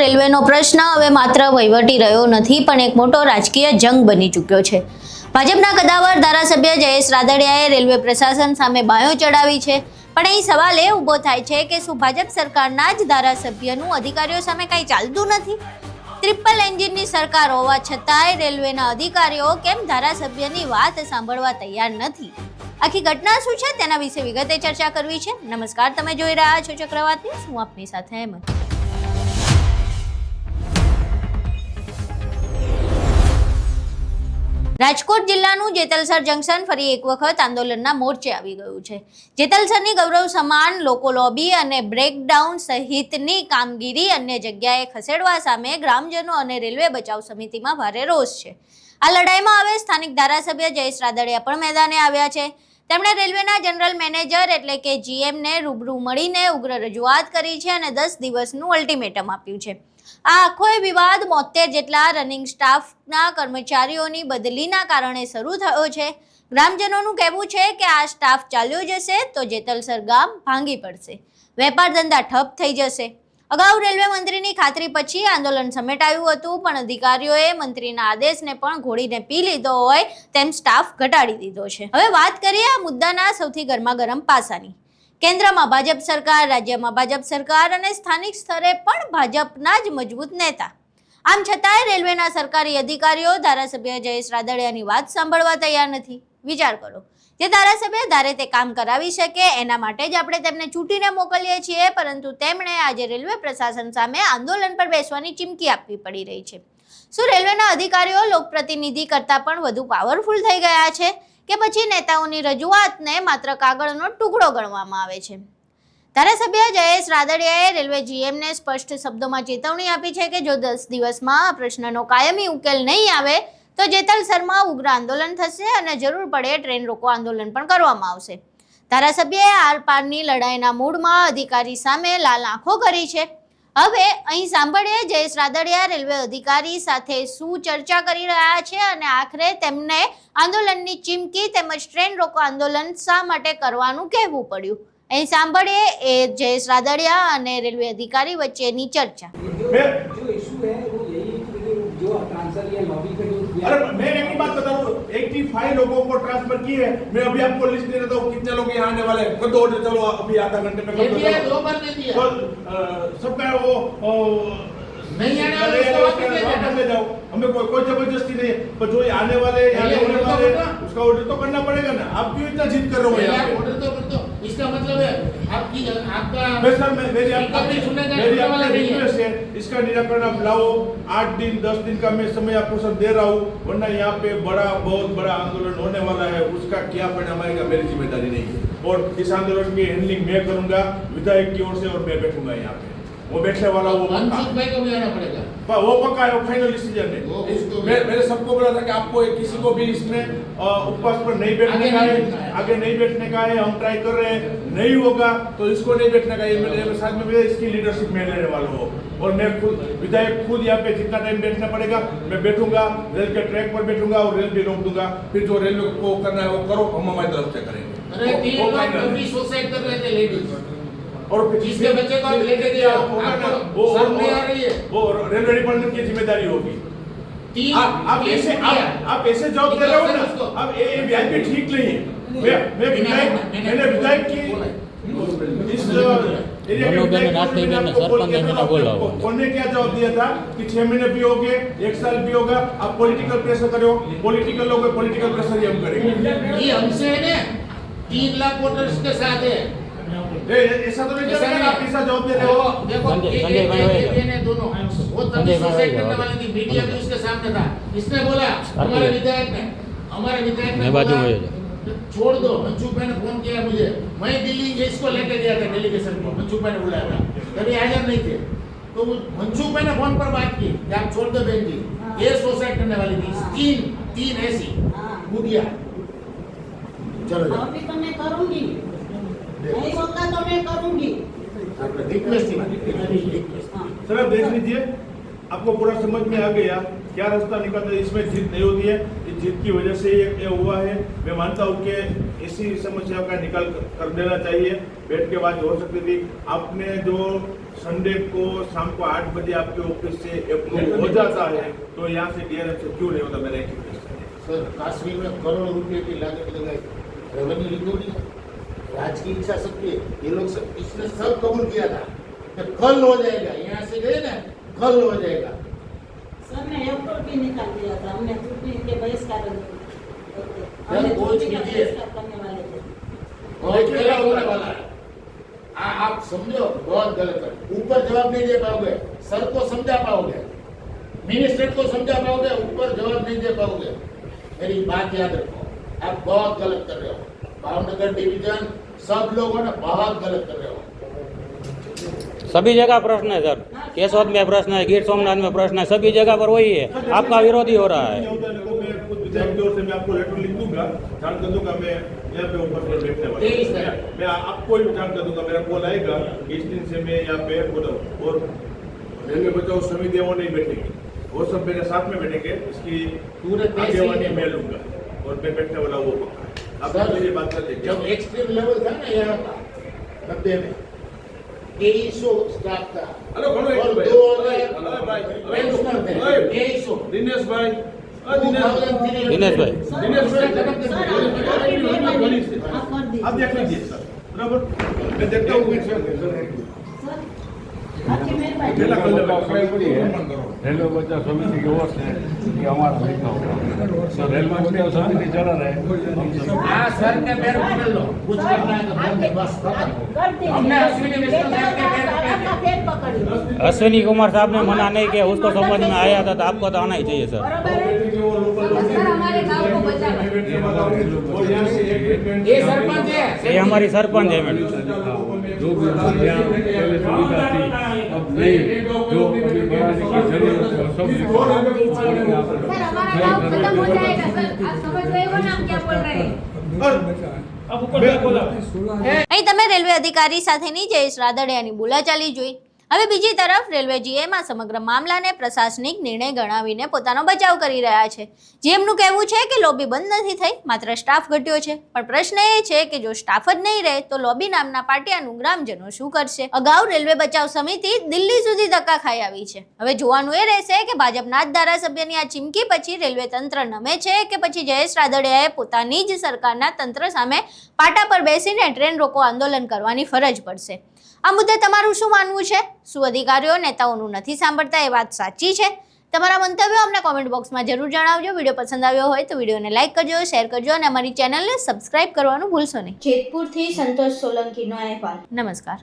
રેલવેનો પ્રશ્ન હવે માત્ર વહીવટી રહ્યો નથી પણ એક મોટો રાજકીય જંગ બની ચૂક્યો છે। ભાજપના કદાવર ધારાસભ્ય જયેશ રાદડિયાએ રેલવે પ્રશાસન સામે બાયો ચડાવી છે, પણ અહીં સવાલ એ ઊભો થાય છે કે શું ભાજપ સરકારના જ ધારાસભ્યનું અધિકારીઓ સામે કંઈ ચાલતું નથી? ટ્રિપલ એન્જિનની સરકાર હોવા છતાંય રેલવેના અધિકારીઓ કેમ ધારાસભ્યની વાત સાંભળવા તૈયાર નથી? આખી ઘટના શું છે તેના વિશે વિગતે ચર્ચા કરવી છે। નમસ્કાર, તમે જોઈ રહ્યા છો ચક્રવાત ન્યૂઝ, હું આપની સાથે હેમંત। રાજકોટ જિલ્લાનું જેતલસર જંકશન ફરી એક વખત આંદોલનના મોરચે આવી ગયું છે। જેતલસરની ગૌરવ સમાન લોકો લોબી અને બ્રેકડાઉન સહિતની કામગીરી અન્ય જગ્યાએ ખસેડવા સામે ગ્રામજનો અને રેલવે બચાવ સમિતિમાં ભારે રોષ છે। આ લડાઈમાં હવે સ્થાનિક ધારાસભ્ય જયેશ રાદડિયા પણ મેદાને આવ્યા છે। તેમણે રેલવેના જનરલ મેનેજર એટલે કે જીએમને રૂબરૂ મળીને ઉગ્ર રજૂઆત કરી છે અને 10 દિવસનું અલ્ટિમેટમ આપ્યું છે। આ આખો વિવાદ 72 જેટલા રનિંગ સ્ટાફના કર્મચારીઓની બદલીના કારણે શરૂ થયો છે। ગ્રામજનોનું કહેવું છે કે આ સ્ટાફ ચાલ્યો જશે તો જેતલસર ગામ ભાંગી પડશે, વેપાર ધંધા ઠપ થઈ જશે। અગાઉ રેલવે મંત્રીની ખાતરી પછી આંદોલન સમેટાયું હતું, પણ અધિકારીઓએ મંત્રીના આદેશને પણ ઘોડીને પી લીધો હોય તેમ સ્ટાફ ઘટાડી દીધો છે। હવે વાત કરીએ આ મુદ્દાના સૌથી ગરમાગરમ પાસાની। કેન્દ્રમાં ભાજપ સરકાર, રાજ્યમાં ભાજપ સરકાર અને સ્થાનિક સ્તરે પણ ભાજપના જ મજબૂત નેતા। આમ છતાંય રેલવેના સરકારી અધિકારીઓ ધારાસભ્ય જયેશ રાદડિયાની વાત સાંભળવા તૈયાર નથી। વિચાર કરો, જે ધારાસભ્ય ધારે તે કામ કરાવી શકે એના માટે જ આપણે તેમને ચૂંટીને મોકલીએ છીએ, પરંતુ તેમણે આજે રેલવે પ્રશાસન સામે આંદોલન પર બેસવાની ચીમકી આપવી પડી રહી છે। શું રેલવેના અધિકારીઓ લોકપ્રતિનિધિ કરતાં પણ વધુ પાવરફુલ થઈ ગયા છે કે પછી નેતાઓની રજૂઆતને માત્ર કાગળનો ટુકડો ગણવામાં આવે છે? ધારાસભ્ય જયેશ રાદડિયાએ રેલવે જીએમને સ્પષ્ટ શબ્દોમાં ચેતવણી આપી છે કે જો 10 દિવસમાં આ પ્રશ્નનો કાયમી ઉકેલ નહીં આવે તો જેતલસરમાં ઉગ્ર આંદોલન થશે અને જરૂર પડે ટ્રેન રોકો આંદોલન પણ કરવામાં આવશે। ધારાસભ્યએ આરપારની લડાઈના મૂડમાં અધિકારી સામે લાલ આંખો કરી છે। હવે અહીં સાંભળીએ જયેશ રાદડિયા રેલવે અધિકારી સાથે શું ચર્ચા કરી રહ્યા છે અને આખરે તેમને આંદોલનની ચીમકી તેમજ ટ્રેન રોકો આંદોલન શા માટે કરવાનું કહેવું પડ્યું। અહીં સાંભળીએ એ જયેશ રાદડિયા અને રેલવે અધિકારી વચ્ચેની ચર્ચા। अरे मैं एक ही बात बता रहा हूँ, 85 लोगों को ट्रांसफर किए हैं। मैं अभी आपको लिस्ट दे देता हूँ कितने लोग यहाँ आने वाले हैं। कर दो ऑर्डर, चलो अभी आधा घंटे में कर दो। 2 बार दे दिया तो सबका वो नहीं आने वाले वापस ले जाओ। हमें कोई जबरदस्ती नहीं है, पर जो आने वाले उसका ऑर्डर तो करना पड़ेगा ना। आप क्यों इतना जिद कर रहे हो? ऑर्डर तो कर दो। इसका मतलब है आपका मेरी आपका रिक्वेस्ट है, इसका निराकरण आप लाओ। 8 दिन 10 दिन का मैं समय आपको सब दे रहा हूँ, वरना यहाँ पे बहुत बड़ा आंदोलन होने वाला है। उसका क्या परिणाम आएगा मेरी जिम्मेदारी नहीं है, और इस आंदोलन की हैंडलिंग मैं करूंगा विधायक की ओर से, और मैं बैठूंगा यहाँ पे। वो बैठने वाला वो मनसुख भाई को भी आना पड़ेगा, वो पक्का है, वो फाइनल डिसीजन है। मैंने सबको बोला था कि आपको किसी को भी इसमें उपवास पर नहीं बैठने का है, आगे नहीं बैठने का है। हम ट्राई कर रहे हैं, नहीं होगा तो इसको नहीं बैठने का है। मेरे साथ में इसकी लीडरशिप मैं लेने वाला हूँ, और मैं खुद विधायक खुद यहाँ पे जितना टाइम बैठना पड़ेगा मैं बैठूंगा, रेल के ट्रैक पर बैठूंगा और रेल भी रोक दूंगा। फिर जो रेलवे को करना है वो करो, हम हमारी तरफ से करेंगे। सुसाइड कर रहे थे लेडीज, और जिसके बच्चे को लेके दिया वो सामने आ रही है, वो रेलवे डिपार्टमेंट की जिम्मेदारी होगी। आप ऐसे जॉब दे रहे हो ना, अब ये वीआईपी ठीक नहीं है। मैंने विधायक की इस एरिया ने क्या जवाब दिया था कि 6 महीने भी हो गए, 1 साल भी होगा, आप पॉलिटिकल प्रेशर करो। पॉलिटिकल लोग पॉलिटिकल प्रेशर ही हम करेंगे। ये हमसे है ना, 3 लाख वोटर्स के साथ है। ऐसा तो नहीं चलेगा, आप ऐसा जवाब दे रहे हो। देखो ये दोनों वो तभी सुसाइड करने वाली थी, मीडिया भी उसके सामने था। इसने बोला हमारे विधायक ने बाजू में छोड़ दो। मनसुख भाई ने फोन किया मुझे, मैं दिल्ली इसको लेके गया था डेलीगेशन को, मनसुख भाई ने बुलाया था, कभी हाजिर नहीं थे। तो मनसुख भाई ने फोन पर बात की कि आप छोड़ दो बहन जी, ये सुसाइड करने वाली थी। तीन ऐसी गुड़िया। चलो अभी तो मैं करूंगी, नहीं होगा तो मैं करूंगी। रिक्वेस्ट सर, आप देख लीजिए, आपको पूरा समझ में आ गया क्या रास्ता निकलता है। इसमें जीत नहीं होती है, इस जीत की वजह से ये हुआ है। मैं मानता हूँ कि इसी समस्या का निकाल कर देना चाहिए। बैठ के बात हो सकती थी। आपने जो संडे को शाम को 8 बजे आपके ऑफिस से अप्रूव हो जाता है तो यहाँ से DRM से क्यों नहीं होता, मेरा एक क्वेश्चन है। सर काश्मीर में करोड़ों रुपए की लागत लगाई, रेवेन्यू लिखो नहीं, राज की इच्छा शक्ति है, ये लोग सब इसने सब कबूल किया था कि कल हो जाएगा, यहाँ से गए ना कल हो जाएगा। सर ने एयरपोर्ट भी निकाल दिया था, हमने चुटनी के बहिष्कार सर, कोच कीजिए। करने वाले थे। बहुत गलत होने वाला है। आप समझो बहुत गलत है। ऊपर जवाब नहीं दे पाओगे, सर को समझा पाओगे, मिनिस्टर को समझा पाओगे, ऊपर जवाब नहीं दे पाओगे। मेरी बात याद रखो, आप बहुत गलत कर रहे हो। भावनगर डिवीजन सब लोगों ने बहुत गलत कर रहे हो। सभी जगह प्रश्न है सर, केशोद में प्रश्न है, गिर सोमनाथ में प्रश्न है, सभी जगह पर वही है, आपका विरोधी हो रहा है। मैं खुद विधायक की ओर से मैं आपको लेटर लिख दूंगा, जान कर दूंगा, मैं यहाँ पे ऊपर पर बैठने वाला हूँ। मैं आपको ही जान कर दूंगा, मेरा कॉल आएगा इस दिन से मैं यहाँ पे और रेलवे बचाओ समिति वो नहीं बैठेगी, वो सब मेरे साथ में बैठेंगे, इसकी पूरे आगेवानी मैं लूंगा और मैं बैठने वाला वो पक्का है। आप मेरी बात कर लीजिए। जब एक्सट्रीम लेवल था ना यहाँ का 90 में 2300 स्टाफ था हेलो और 2000 पेंशनर थे 2300 दिनेश भाई, दिनेश भाई, आप देख लीजिए सर, बराबर मैं देखता हूँ। सर आपकी मेहरबानी। पहला कल रेलवे बचाव समिति की ओर से ये हमारा लिखा होगा, तो रेलवे बचाव समिति चला रहे। हाँ सर के पैर पकड़ लो, कुछ करना है तो बोलते बस खत्म। कर दीजिए। हमने अश्विनी मिश्रा साहब के पैर आपका पैर पकड़ लो। अश्विनी कुमार साहब ने मना नहीं किया, उसको समझ में आया था, तो आपको तो आना ही चाहिए सर। बराबर है। ये सरपंच है। ये हमारी सरपंच है मैडम। जो भी हमारे यहाँ पहले सुविधा थी, अब नहीं, जो अभी बढ़ाने की जरूरत है वो सब सर हमारा गाँव खत्म हो जाएगा सर, आप समझ रहे हो ना हम क्या बोल रहे हैं। અહીં તમે રેલવે અધિકારી સાથેની જયેશ રાદડિયાની બોલાચાલી જોઈ। હવે બીજી તરફ રેલવે જીએમ આ સમગ્ર મામલાને પ્રશાસનિક નિર્ણય ગણાવીને પોતાનો બચાવ કરી રહ્યા છે। જીએમનું કહેવું છે કે લોબી બંધ નથી થઈ, માત્ર સ્ટાફ ઘટ્યો છે। પણ પ્રશ્ન એ છે કે જો સ્ટાફ જ નહીં રહે તો લોબી નામના પાટિયાનું ગ્રામજનો શું કરશે। અગાઉ રેલવે બચાવ સમિતિ દિલ્હી સુધી ધક્કા ખાઈ આવી છે। હવે જોવાનું એ રહેશે કે ભાજપના જ ધારાસભ્યની આ ચીમકી પછી રેલવે તંત્ર નમે છે કે પછી જયેશ રાદડિયાએ પોતાની જ સરકારના તંત્ર સામે પાટા પર બેસીને ટ્રેન રોકો આંદોલન કરવાની ફરજ પડશે। આ મુદ્દે તમારું શું માનવું છે? શું અધિકારીઓ નેતાઓનું નથી સાંભળતા એ વાત સાચી છે? તમારા મંતવ્યો અમને કોમેન્ટ બોક્સમાં જરૂર જણાવજો। વિડીયો પસંદ આવ્યો હોય તો વિડીયોને લાઇક કરજો, શેર કરજો અને અમારી ચેનલને સબસ્ક્રાઇબ કરવાનું ભૂલશો નહીં। જેતપુરથી સંતોષ સોલંકીનો અહેવાલ। નમસ્કાર।